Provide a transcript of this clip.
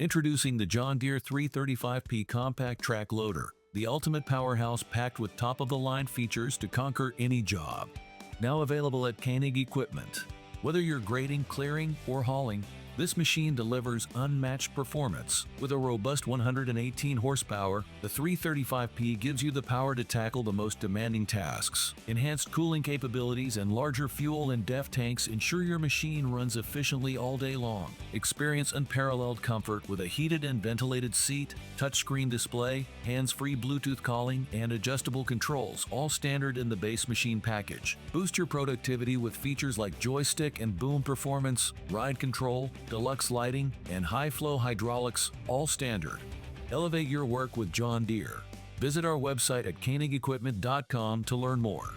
Introducing the John Deere 335P Compact Track Loader, the ultimate powerhouse packed with top-of-the-line features to conquer any job. Now available at Koenig Equipment. Whether you're grading, clearing, or hauling, this machine delivers unmatched performance. With a robust 118 horsepower, the 335P gives you the power to tackle the most demanding tasks. Enhanced cooling capabilities and larger fuel and DEF tanks ensure your machine runs efficiently all day long. Experience unparalleled comfort with a heated and ventilated seat, touchscreen display, hands-free Bluetooth calling, and adjustable controls, all standard in the base machine package. Boost your productivity with features like Joystick and Boom Performance, ride control, deluxe lighting, and high-flow hydraulics, all standard. Elevate your work with John Deere. Visit our website at koenigequipment.com to learn more.